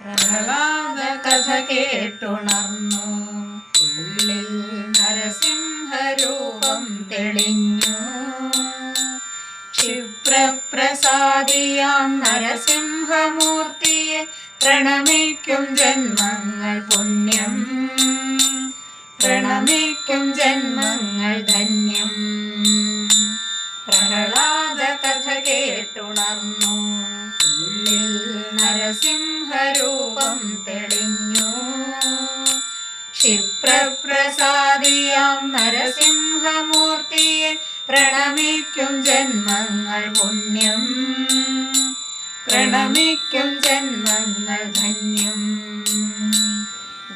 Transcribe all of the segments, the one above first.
പ്രഹ്ലാദ കഥ കേട്ടുണർന്നു. ഉള്ളിൽ നരസിംഹരൂപം തെളിഞ്ഞു. ക്ഷിപ്രപ്രസാദിയാം നരസിംഹമൂർത്തിയെ പ്രണമിക്കും ജന്മങ്ങൾ പുണ്യം, പ്രണമിക്കും ജന്മങ്ങൾ ധന്യം. പ്രഹ്ലാദ കഥ കേട്ടുണർന്നു. ഉള്ളിൽ നരസിംഹരൂപം തെളിഞ്ഞു. ക്ഷിപ്രപ്രസാദിയാം നരസിംഹമൂർത്തിയെ പ്രണമിക്കും ജന്മങ്ങൾ പുണ്യം, പ്രണമിക്കും ജന്മങ്ങൾ ധന്യം.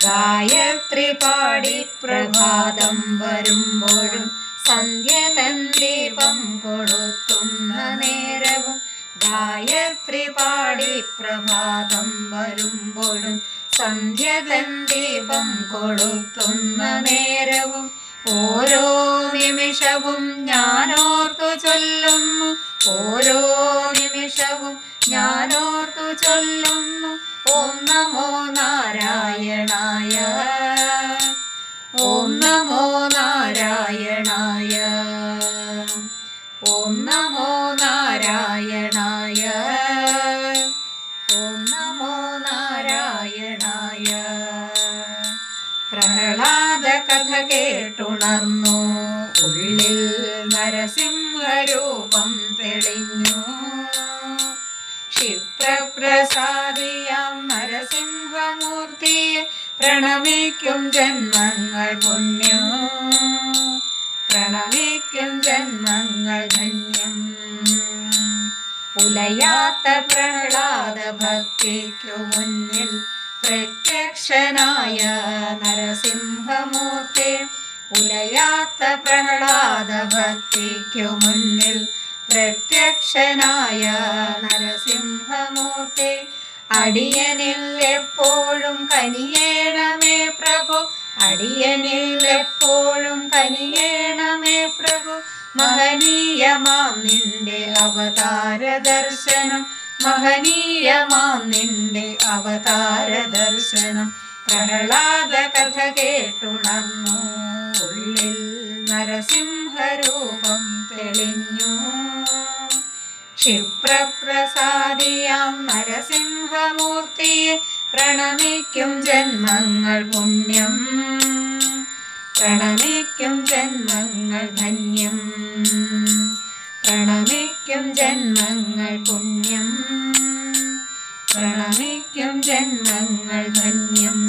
ഗായത്രി പാടി പ്രഭാതം വരുമ്പോഴും സന്ധ്യ തൻ ദീപം കൊളുത്തുന്ന നേരവും, ഗായത്രി പാടി പ്രഭാതം വരുമ്പോഴും സന്ധ്യ തൻ ദീപം കൊളുത്തുന്ന നേരവും, ഓരോ നിമിഷവും ഞാനോർത്തു ചൊല്ലുന്നു, ഓരോ നിമിഷവും ഞാനോർത്തു ചൊല്ലുന്നു. ഓം നമോ നാരായണായ, ഓം നമോ നാരായണായ, ഓം നമോ നാരായണായ, ഓം നമോ നാരായണായ. പ്രഹ്ലാദ കഥ കേട്ടുണർന്നു. ഉള്ളിൽ നരസിംഹരൂപം തെളിഞ്ഞു. ക്ഷിപ്രപ്രസാദിയാം നരസിംഹമൂർത്തിയെ പ്രണമിക്കും ജന്മങ്ങൾ പുണ്യം, പ്രണമിക്കും ജന്മങ്ങൾ ധന്യം. ഉലയാത്ത പ്രഹ്ലാദ ഭക്തിക്കു മുന്നിൽ പ്രത്യക്ഷനായ നരസിംഹമൂർത്തി, ഉലയാത്ത പ്രഹ്ലാദ ഭക്തിക്കു മുന്നിൽ പ്രത്യക്ഷനായ നരസിംഹമൂർത്തി. അടിയനിൽ എപ്പോഴും കനിയേണമേ പ്രഭു, അടിയനിൽ എപ്പോഴും കനിയേണമേ പ്രഭു. മഹനീയമാം നിന്റെ അവതാര ദർശനം, മഹനീയമാം നിന്റെ അവതാര ദർശനം. പ്രഹ്ലാദ കഥ കേട്ടുണർന്നു. ഉള്ളിൽ നരസിംഹരൂപം തെളിഞ്ഞു. ക്ഷിപ്രപ്രസാദിയാം നരസിംഹമൂർത്തിയെ പ്രണമിക്കും ജന്മങ്ങൾ പുണ്യം, പ്രണമിക്കും ജന്മങ്ങൾ ധന്യം. പ്രണമിക്കും ജന്മങ്ങൾ പുണ്യം, പ്രണമിക്കും ജന്മങ്ങൾ ധന്യം.